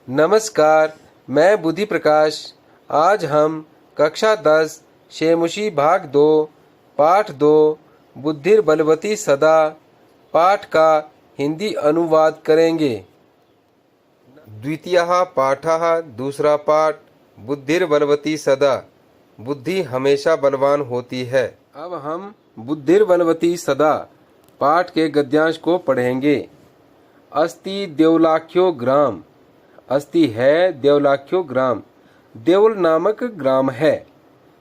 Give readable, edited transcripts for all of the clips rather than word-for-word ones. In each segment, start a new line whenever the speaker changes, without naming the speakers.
नमस्कार, मैं बुद्धि प्रकाश। आज हम कक्षा 10 शेमुषी भाग 2 पाठ 2 बुद्धिर्बलवती सदा पाठ का हिंदी अनुवाद करेंगे। द्वितीयः पाठः दूसरा पाठ बुद्धिर्बलवती सदा बुद्धि हमेशा बलवान होती है। अब हम बुद्धिर्बलवती सदा पाठ के गद्यांश को पढ़ेंगे। अस्ति देवलाख्यो ग्राम, अस्ति है देवलाख्यो ग्राम, देवल नामक ग्राम है,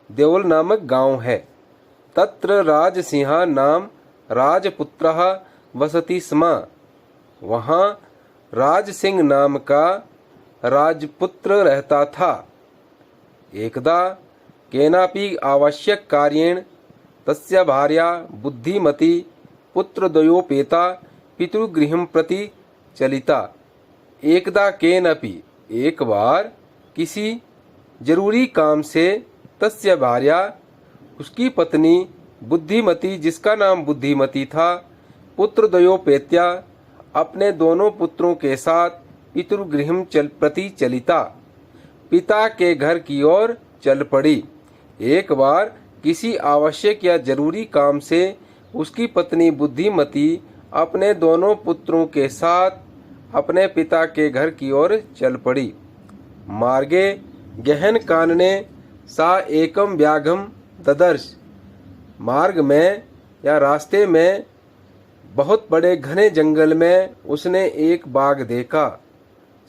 देवल नामक गांव है। तत्र राजसिंह नाम राजपुत्रः वसति स्म, वहाँ राजसिंह नाम का राजपुत्र रहता था। एकदा केनापि आवश्यक कार्येण तस्य भार्या बुद्धिमती पुत्रद्वयोपेता पितृगृहं प्रति चलिता। एकदा केनपि, एक बार किसी जरूरी काम से तस्य भार्या, उसकी पत्नी बुद्धिमती, जिसका नाम बुद्धिमती था, पुत्रद्वयोपेत्या, अपने दोनों पुत्रों के साथ पितृगृहं प्रति चलिता, पिता के घर की ओर चल पड़ी। एक बार किसी आवश्यक या जरूरी काम से उसकी पत्नी बुद्धिमती अपने दोनों पुत्रों के साथ अपने पिता के घर की ओर चल पड़ी। मार्गे गहन कानने सा एकम व्याघ्रम ददर्श, मार्ग में या रास्ते में बहुत बड़े घने जंगल में उसने एक बाघ देखा।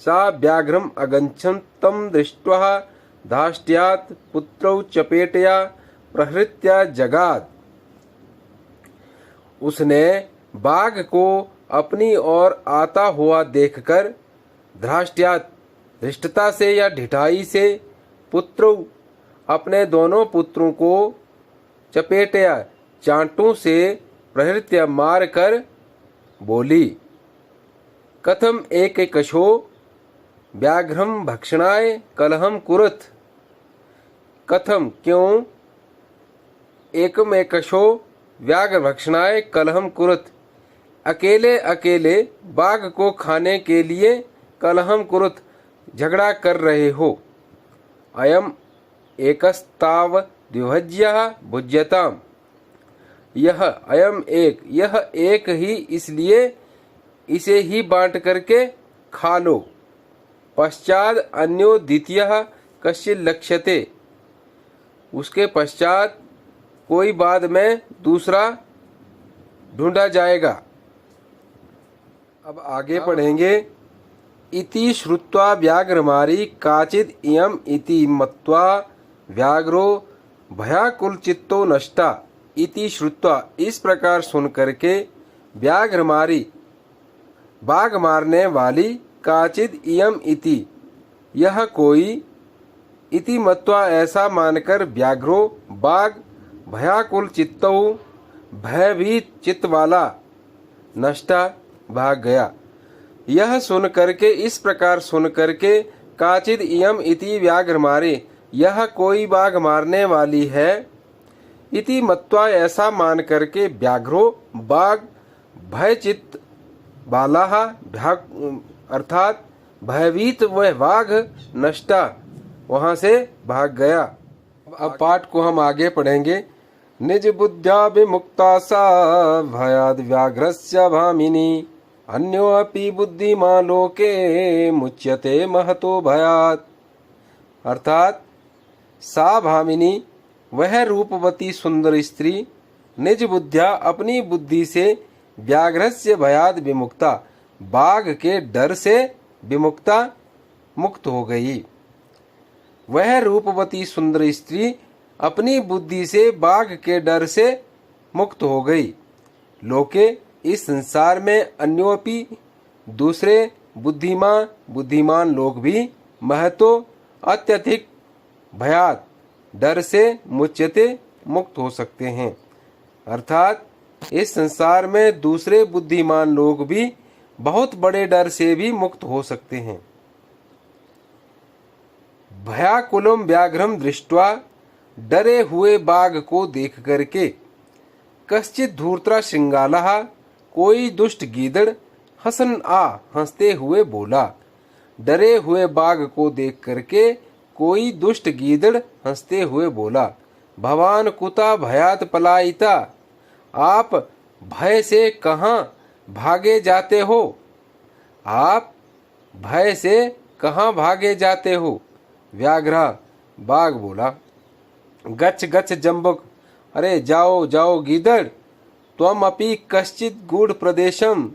सा व्याघ्रम अगच्छन् तं दृष्ट्वा धाष्ट्यात् पुत्रौ चपेटया प्रहृत्या जगाद, उसने बाघ को अपनी ओर आता हुआ देखकर धाष्ट्यात्, धृष्टता से या ढिठाई से, पुत्रों, अपने दोनों पुत्रों को, चपेटया, चांटों से, प्रहृत्या, मार कर बोली, कथम एकैकशो व्याघ्रम भक्षणाय कलहम कुरुत, कथम, क्यों, एकमेकशो व्याघ्र भक्षणाय कलहम कुरुत, अकेले अकेले बाघ को खाने के लिए कलहम कुरुत, झगड़ा कर रहे हो। अयम एकस्ताव द्विभज्यः भुज्यताम, यह अयम एक, यह एक ही, इसलिए इसे ही बांट करके खा लो। पश्चात अन्यो द्वितीयः कश्चित् लक्ष्यते, उसके पश्चात कोई बाद में दूसरा ढूंढा जाएगा। अब आगे पढ़ेंगे। इति श्रुत्वा व्याघ्रमारी काचिद इयम इति मत्वा व्याघ्रो भयाकुलचित्तो नष्टा। इति श्रुत्वा, इस प्रकार सुन करके, व्याघ्रमारी, बाघ मारने वाली, काचिद इयम इति, यह कोई, इति मत्वा, ऐसा मानकर, व्याघ्रो, बाघ, भयाकुल चित्तौ, भयभीत चित्त वाला, नष्टा, भाग गया। यह सुन करके, इस प्रकार सुन करके, काचिद इयम इति व्याघ्र मारे, यह कोई बाघ मारने वाली है, इति मत्वा, ऐसा मान करके, व्याघ्रो, बाघ, भयचित्त वाला, अर्थात भयभीत वह बाघ, नष्टा, वहां से भाग गया। अब पाठ को हम आगे पढ़ेंगे। निज बुद्ध्या विमुक्ता सा भयाद व्याघ्रस्य भामिनी, अन्योऽपि बुद्धिमान् लोके मुच्यते महतो भयात्। अर्थात सा भामिनी, वह रूपवती सुंदर स्त्री, निज बुद्ध्या, अपनी बुद्धि से, व्याघ्रस्य भयाद विमुक्ता, बाघ के डर से, विमुक्ता, मुक्त हो गई। वह रूपवती सुंदर स्त्री अपनी बुद्धि से बाघ के डर से मुक्त हो गई। लोके, इस संसार में, अन्योपि, दूसरे, बुद्धिमान लोग भी, महतो, अत्यधिक, भयात, डर से, मुच्यते, मुक्त हो सकते हैं। अर्थात इस संसार में दूसरे बुद्धिमान लोग भी बहुत बड़े डर से भी मुक्त हो सकते हैं। भयाकुलम व्याघ्रम दृष्ट्वा, डरे हुए बाघ को देख करके, कश्चित धूर्तरा श्रृंगालः, कोई दुष्ट गीदड़, हसन आ, हंसते हुए बोला, डरे हुए बाघ को देख करके कोई दुष्ट गीदड़ हंसते हुए बोला, भवान कुता भयात पलायिता, आप भय से कहाँ भागे जाते हो? आप भय से कहाँ भागे जाते हो? व्याघ्र बाघ बोला, गच्छ गच्छ जम्बुक, अरे जाओ जाओ गीदड़, त्वम अपि कश्चित गूढ़ प्रदेशम,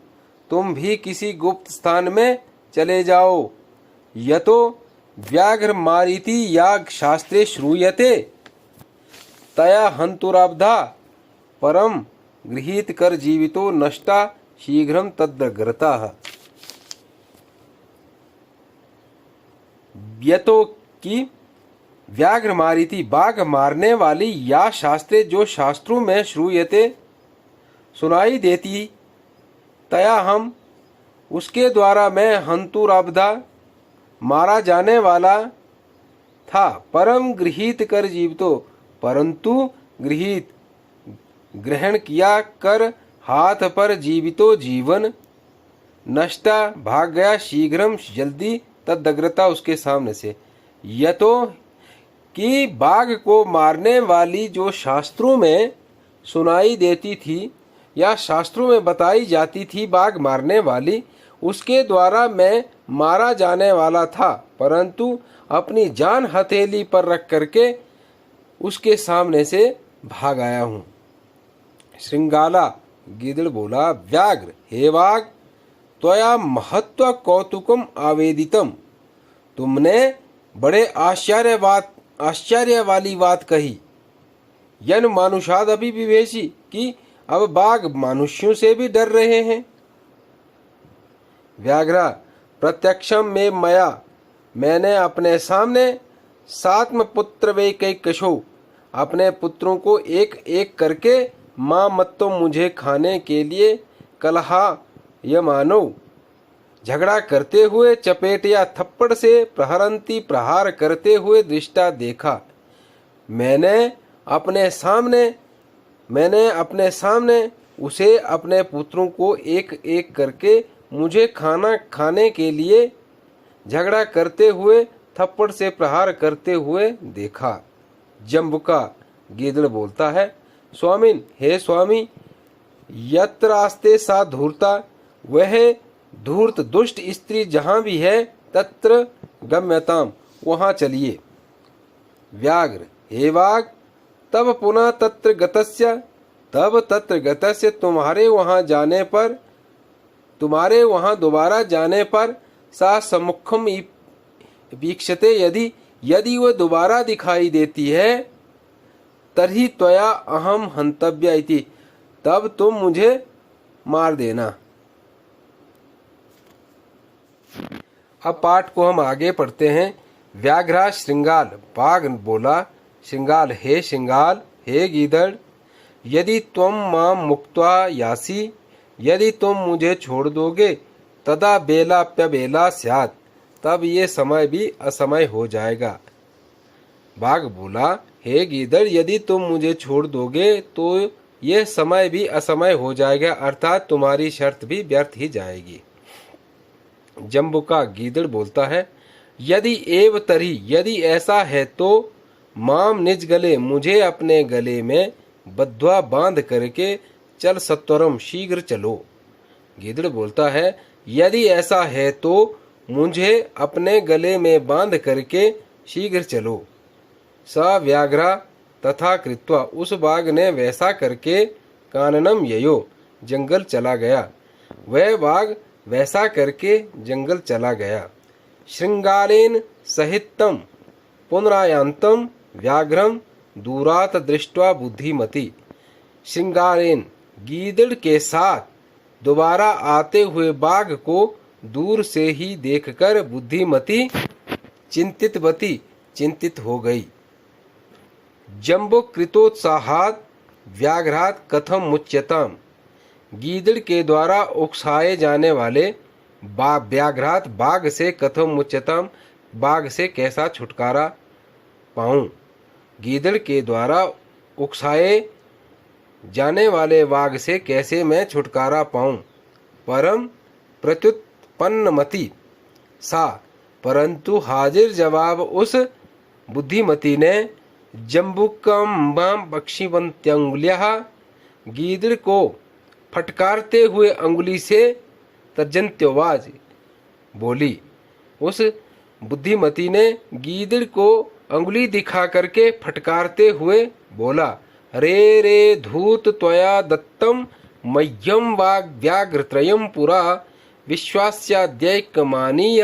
तुम भी किसी गुप्त स्थान में चले जाओ। यतो व्याघ्र मारीति याग शास्त्रे श्रूयते, तया हंतुराब्धा परम गृहीत कर जीवितो नष्टा शीघ्रम तद्ग्रताः। यतो कि व्याघ्र मारीति बाघ मारने वाली या शास्त्रे जो शास्त्रों में श्रूयते सुनाई देती, तया हम उसके द्वारा मैं हंतुराब्धा मारा जाने वाला था, परम गृहीत कर जीवितो परंतु गृहीत ग्रहण किया कर हाथ पर जीवितो जीवन, नष्टा भाग गया शीघ्रम जल्दी, तदग्रता उसके सामने से। यतो कि बाघ को मारने वाली जो शास्त्रों में सुनाई देती थी या शास्त्रों में बताई जाती थी बाघ मारने वाली, उसके द्वारा मैं मारा जाने वाला था, परंतु अपनी जान हथेली पर रख करके उसके सामने से भाग आया हूँ। श्रृंगाला गीदड़ बोला, व्याघ्र हे वाघ, त्वया महत्व कौतुकम आवेदितम, तुमने बड़े आश्चर्य वाली बात कही। यन मानुषाद अभी विवेशी, कि अब बाघ मनुष्यों से भी डर रहे हैं। व्याघ्र प्रत्यक्षम में मया, मैंने अपने सामने सात्म पुत्र वे कई कशो, अपने पुत्रों को एक एक करके माँ मत तो मुझे खाने के लिए कलहा य मानो, झगड़ा करते हुए चपेट या थप्पड़ से प्रहरंती प्रहार करते हुए दृष्टा देखा। मैंने अपने सामने उसे अपने पुत्रों को एक एक करके मुझे खाना खाने के लिए झगड़ा करते हुए थप्पड़ से प्रहार करते हुए देखा। जम्बुका गीदड़ बोलता है, स्वामिन हे स्वामी, यत्रास्ते सा धूर्ता, वह धूर्त दुष्ट स्त्री जहाँ भी है, तत्र गम्यताम, वहाँ चलिए। व्याघ्र हे वाघ, तब पुनः तत्र गतस्य, तुम्हारे वहाँ दोबारा जाने पर सा सम्मुखम वीक्षते, यदि वह दोबारा दिखाई देती है, तर्हि त्वया अहम हंतव्य इति, तब तुम मुझे मार देना। अब पाठ को हम आगे पढ़ते हैं। व्याघ्रा श्रृंगाल, बाघ बोला, श्रृंगाल हे गीदड़, यदि तुम मां मुक्त्वा यासी, यदि तुम मुझे छोड़ दोगे, तदा बेला प्यबेला स्यात्, तब ये समय भी असमय हो जाएगा। बाघ बोला, हे गीदड़, यदि तुम मुझे छोड़ दोगे तो यह समय भी असमय हो जाएगा, अर्थात तुम्हारी शर्त भी व्यर्थ ही जाएगी। जम्बुका गीदड़ बोलता है, यदि एव तरी, यदि ऐसा है तो माम निज गले, मुझे अपने गले में बद्धा बांध करके चल सत्वरम, शीघ्र चलो। गीदड़ बोलता है, यदि ऐसा है तो मुझे अपने गले में बांध करके शीघ्र चलो। स व्याघ्रा तथा कृत्वा, उस बाघ ने वैसा करके काननम ययो, जंगल चला गया। वह बाघ वैसा करके जंगल चला गया। श्रृंगालेन सहितम पुनरायांतम व्याघ्रम दूरात दृष्ट्वा बुद्धिमती, श्रृंगालेन गीदड़ के साथ दोबारा आते हुए बाघ को दूर से ही देखकर बुद्धिमती चिंतित हो गई। जम्बो कृतोत्साहात व्याघ्रात कथम मुच्यताम, गीदड़ के द्वारा उकसाए जाने वाले व्याघ्रात बाघ से कथम मुच्यताम, बाघ से कैसा छुटकारा पाऊं। गीदड़ के द्वारा उकसाए जाने वाले बाघ से कैसे मैं छुटकारा पाऊं। परम प्रत्युत्पन्नमति सा, परंतु हाजिर जवाब उस बुद्धिमती ने जम्बुकम्बाम बक्षिवंत्यंगुल्यः गीदड़ को फटकारते हुए अंगुली से तर्जन्त्योवाज बोली। उस बुद्धिमती ने गीदड़ को अंगुली दिखा करके फटकारते हुए बोला, रे रे धूर्त त्वया दत्तम मह्यम वाग्व्याघ्रत्रयं पुरा विश्वास्याद्यैकमानीय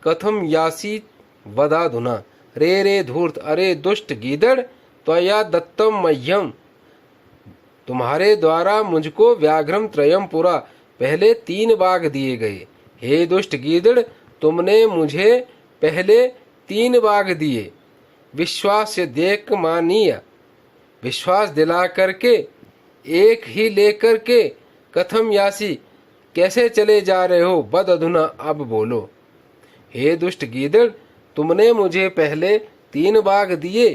कथम यासी वदाधुना। रे रे धूर्त, अरे दुष्ट गीदड़, त्वया दत्तम मह्यम, तुम्हारे द्वारा मुझको व्याघ्रम त्रयम पुरा, पहले 3 बाघ दिए गए। हे दुष्ट गीदड़, तुमने मुझे पहले 3 बाघ दिए। विश्वास देख मानीय, विश्वास दिला करके एक ही लेकर के कथम यासी, कैसे चले जा रहे हो, बद अधुना, अब बोलो। हे दुष्ट गीदड़, तुमने मुझे पहले 3 बाघ दिए,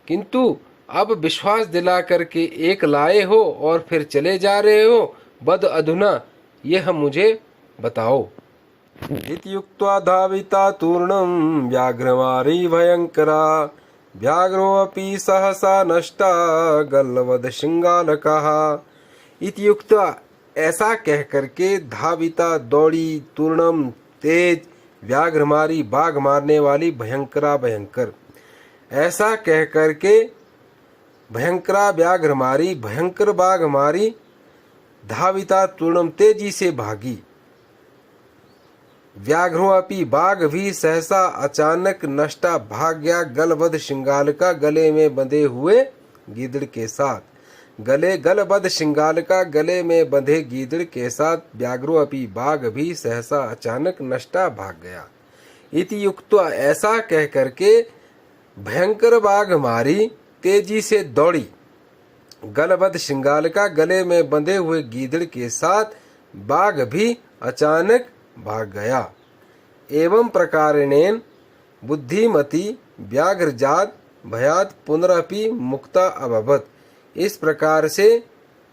किंतु अब विश्वास दिला करके एक लाए हो और फिर चले जा रहे हो, बद अधुना, यह मुझे बताओ। इत्युक्त्वा धाविता तूर्णं व्याघ्रमारी भयंकरा व्याघ्रोऽपि सहसा नष्टा गल्लवद श्रृंगालकः। इत्युक्त्वा, ऐसा कह करके धाविता दौड़ी, तूर्णम तेज, व्याघ्रमारी बाघ मारने वाली, भयंकरा भयंकर, ऐसा कह करके भयंकरा व्याघ्र मारी, भयंकर बाघ मारी, धाविता तूर्णम तेजी से भागी। व्याघ्रोऽपि बाघ भी सहसा अचानक नष्टा भाग गया, गलबद्ध श्रृंगालिका गले में बंधे हुए गीदड़ के साथ। गलबद्ध श्रृंगालिका गले में बंधे गीदड़ के साथ व्याघ्रोऽपि बाघ भी सहसा अचानक नष्टा भाग गया। इति युक्त्वा, ऐसा कह करके भयंकर बाघ मारी तेजी से दौड़ी। गलबद्ध श्रृंगालिका गले में बंधे हुए गीदड़ के साथ बाघ भी अचानक भाग गया। एवं प्रकारेण बुद्धिमती व्याघ्रजात भयात पुनरपि मुक्ता अभवत। इस प्रकार से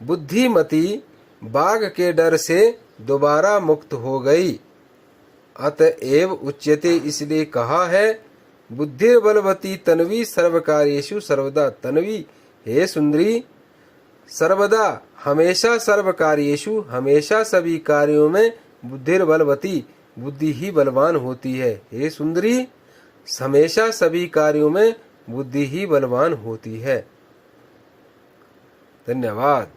बुद्धिमती बाघ के डर से दोबारा मुक्त हो गई। अतएव उच्यते, इसलिए कहा है, बुद्धिर्बलवती तन्वी सर्वकार्येषु सर्वदा। तन्वी, हे सुंदरी, सर्वदा हमेशा, सर्वकार्येषु हमेशा सभी कार्यों में, बुद्धिर्बलवती बुद्धि ही बलवान होती है। हे सुंदरी, हमेशा सभी कार्यों में बुद्धि ही बलवान होती है। धन्यवाद।